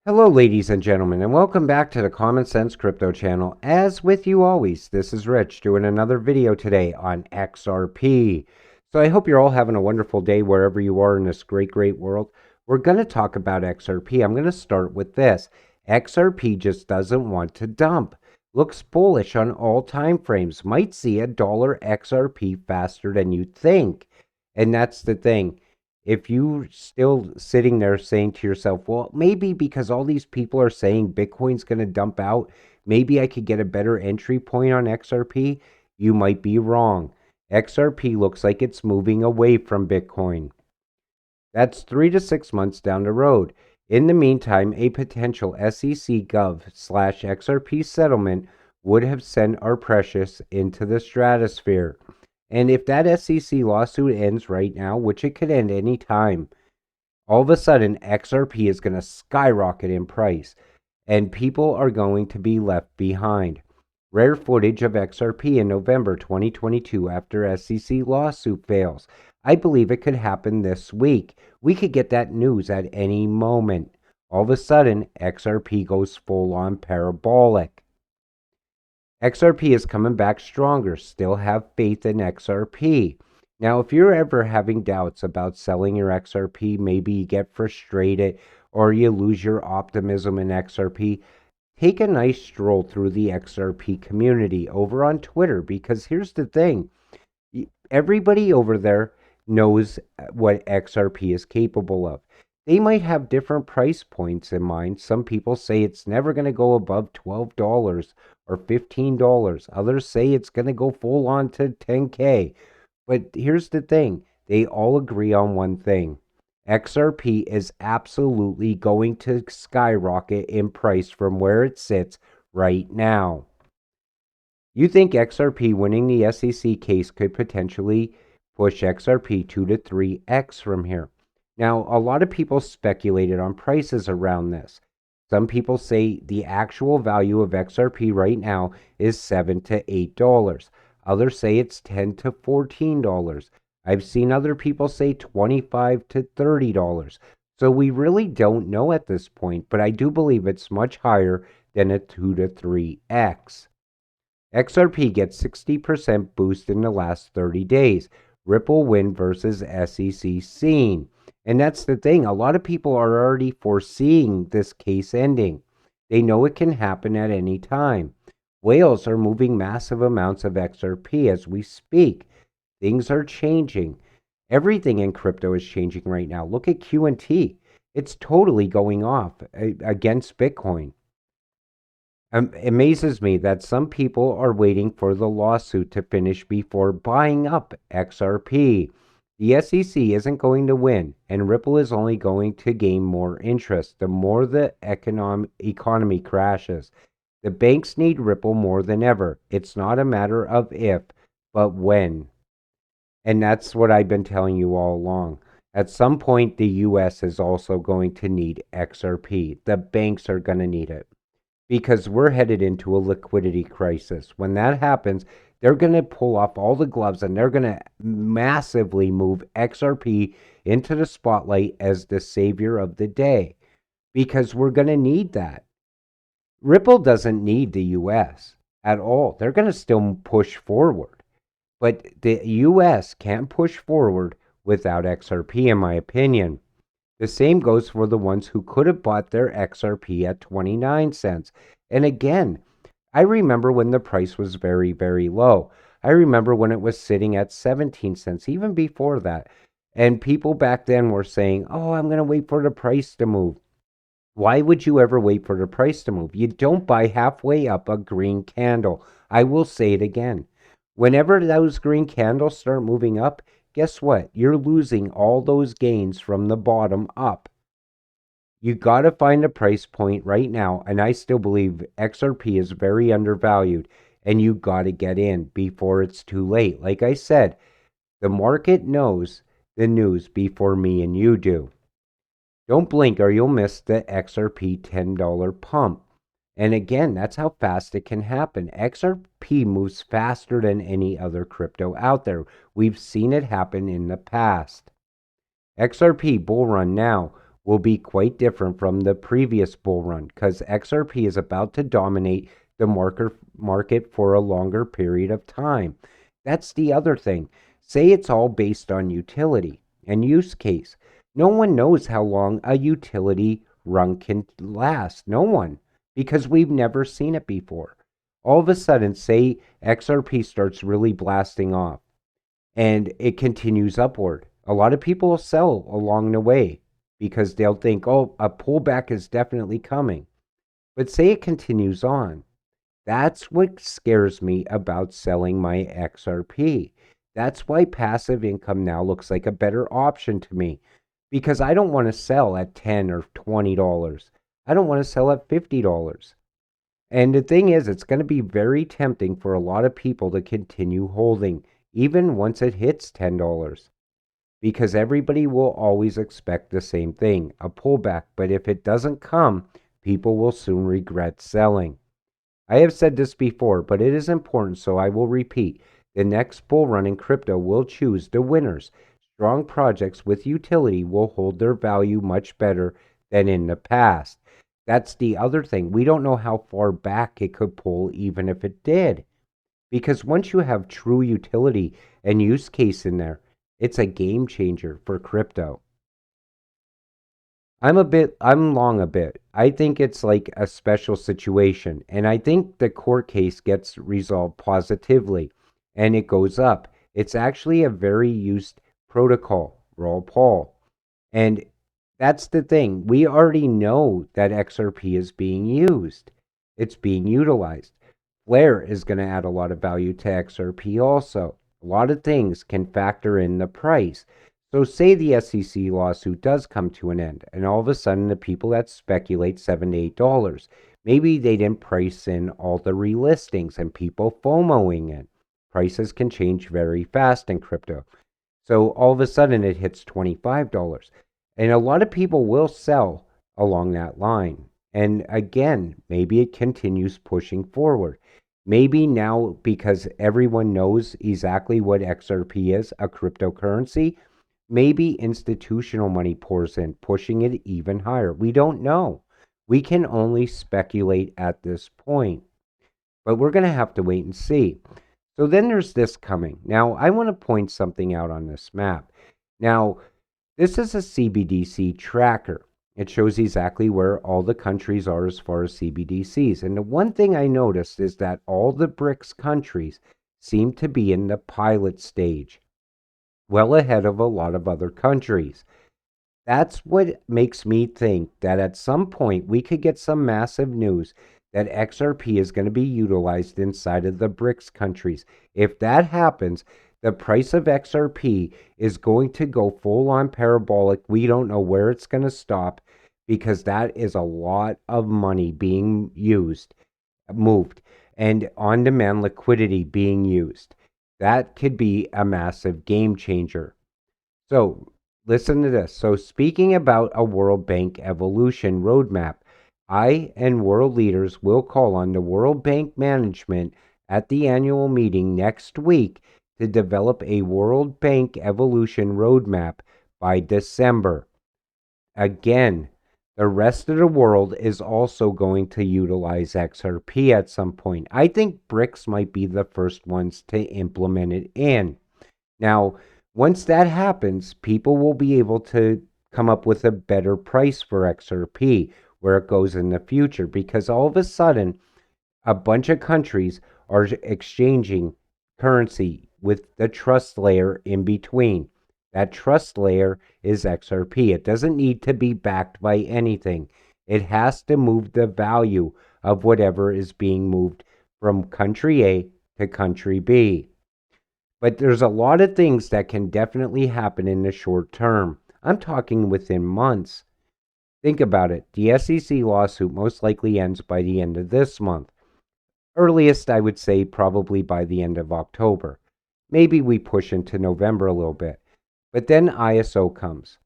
Hello, ladies and gentlemen, and welcome back to the Common Sense Crypto channel. As with you always, this is Rich doing another video today on XRP. So I hope you're all having a wonderful day wherever you are in this great world. We're going to talk about XRP. I'm going to start with this. XRP just doesn't want to dump. Looks bullish on all time frames. Might see a dollar XRP faster than you think. And that's the thing. If you're still sitting there saying to yourself, well, maybe because all these people are saying Bitcoin's going to dump out, maybe I could get a better entry point on XRP, you might be wrong. XRP looks like it's moving away from Bitcoin. That's 3 to 6 months down the road. In the meantime, a potential SEC Gov/XRP settlement would have sent our precious into the stratosphere. And if that SEC lawsuit ends right now, which it could end any time, all of a sudden XRP is going to skyrocket in price and people are going to be left behind. Rare footage of XRP in November 2022 after SEC lawsuit fails. I believe it could happen this week. We could get that news at any moment. All of a sudden, XRP goes full on parabolic. XRP is coming back stronger. Still have faith in XRP. Now, if you're ever having doubts about selling your XRP, maybe you get frustrated or you lose your optimism in XRP, take a nice stroll through the XRP community over on Twitter, because here's the thing. Everybody over there knows what XRP is capable of. They might have different price points in mind. Some people say it's never going to go above $12 or $15. Others say it's going to go full on to 10K. But here's the thing. They all agree on one thing. XRP is absolutely going to skyrocket in price from where it sits right now. You think XRP winning the SEC case could potentially push XRP 2 to 3x from here? Now, a lot of people speculated on prices around this. Some people say the actual value of XRP right now is $7 to $8. Others say it's $10 to $14. I've seen other people say $25 to $30. So we really don't know at this point, but I do believe it's much higher than a 2 to 3x. XRP gets 60% boost in the last 30 days. Ripple win versus SEC scene. And that's the thing. A lot of people are already foreseeing this case ending. They know it can happen at any time. Whales are moving massive amounts of XRP as we speak. Things are changing. Everything in crypto is changing right now. Look at Q&T. It's totally going off against Bitcoin. It amazes me that some people are waiting for the lawsuit to finish before buying up XRP. The SEC isn't going to win, and Ripple is only going to gain more interest the more the economy crashes. The banks need Ripple more than ever. It's not a matter of if, but when. And that's what I've been telling you all along. At some point, the US is also going to need XRP. The banks are going to need it, because we're headed into a liquidity crisis. When that happens, they're going to pull off all the gloves and they're going to massively move XRP into the spotlight as the savior of the day, because we're going to need that. Ripple doesn't need the US at all. They're going to still push forward, but the US can't push forward without XRP, in my opinion. The same goes for the ones who could have bought their XRP at 29 cents. And again, I remember when the price was very low. I remember when it was sitting at 17 cents, even before that. And people back then were saying, oh, I'm going to wait for the price to move. Why would you ever wait for the price to move? You don't buy halfway up a green candle. I will say it again. Whenever those green candles start moving up, guess what? You're losing all those gains from the bottom up. You got to find a price point right now, and I still believe XRP is very undervalued, and you got to get in before it's too late. Like I said, the market knows the news before me and you do. Don't blink or you'll miss the XRP $10 pump. And again, that's how fast it can happen. XRP moves faster than any other crypto out there. We've seen it happen in the past. XRP Bull Run now. will be quite different from the previous bull run because XRP is about to dominate the market for a longer period of time. That's the other thing. Say it's all based on utility and use case. No one knows how long a utility run can last. No one, because we've never seen it before. All of a sudden, say XRP starts really blasting off and it continues upward. A lot of people will sell along the way because they'll think, oh, a pullback is definitely coming. But say it continues on. That's what scares me about selling my XRP. That's why passive income now looks like a better option to me because I don't want to sell at $10 or $20. I don't want to sell at $50. And the thing is, it's going to be very tempting for a lot of people to continue holding, even once it hits $10, because everybody will always expect the same thing, a pullback. But if it doesn't come, people will soon regret selling. I have said this before, but it is important, so I will repeat. The next bull run in crypto will choose the winners. Strong projects with utility will hold their value much better than in the past. That's the other thing. We don't know how far back it could pull, even if it did. Because once you have true utility and use case in there, it's a game changer for crypto. I'm long a bit. I think it's like a special situation. And I think the court case gets resolved positively and it goes up. It's actually a very used protocol, Raw Paul. And that's the thing. We already know that XRP is being used. It's being utilized. Flare is going to add a lot of value to XRP also. A lot of things can factor in the price. So say the SEC lawsuit does come to an end, and all of a sudden the people that speculate $7 to $8, maybe they didn't price in all the relistings and people FOMOing it. Prices can change very fast in crypto. So all of a sudden it hits $25. And a lot of people will sell along that line. And again, maybe it continues pushing forward. Maybe now, because everyone knows exactly what XRP is, a cryptocurrency, maybe institutional money pours in, pushing it even higher. We don't know. We can only speculate at this point. But we're going to have to wait and see. So then there's this coming. Now, I want to point something out on this map. Now, this is a CBDC tracker. It shows exactly where all the countries are as far as CBDCs. And the one thing I noticed is that all the BRICS countries seem to be in the pilot stage, well ahead of a lot of other countries. That's what makes me think that at some point we could get some massive news that XRP is going to be utilized inside of the BRICS countries. If that happens, the price of XRP is going to go full on parabolic. We don't know where it's going to stop because that is a lot of money being moved, and on demand liquidity being used. That could be a massive game changer. So, listen to this. So, speaking about a World Bank evolution roadmap, I and world leaders will call on the World Bank management at the annual meeting next week to develop a World Bank evolution roadmap by December. Again, the rest of the world is also going to utilize XRP at some point. I think BRICS might be the first ones to implement it in. Now, once that happens, people will be able to come up with a better price for XRP where it goes in the future, because all of a sudden, a bunch of countries are exchanging currency with the trust layer in between. That trust layer is XRP. It doesn't need to be backed by anything. It has to move the value of whatever is being moved from country A to country B. But there's a lot of things that can definitely happen in the short term. I'm talking within months. Think about it. The SEC lawsuit most likely ends by the end of this month. Earliest, I would say probably by the end of October. Maybe we push into November a little bit. But then ISO comes.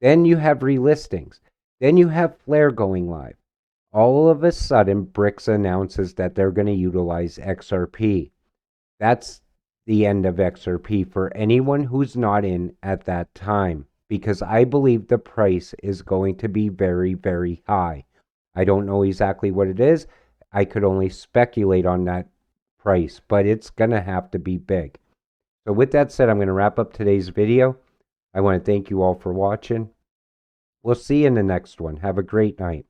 Then you have relistings. Then you have Flare going live. All of a sudden, BRICS announces that they're going to utilize XRP. That's the end of XRP for anyone who's not in at that time, because I believe the price is going to be very, very high. I don't know exactly what it is. I could only speculate on that price, but it's going to have to be big. So with that said, I'm going to wrap up today's video. I want to thank you all for watching. We'll see you in the next one. Have a great night.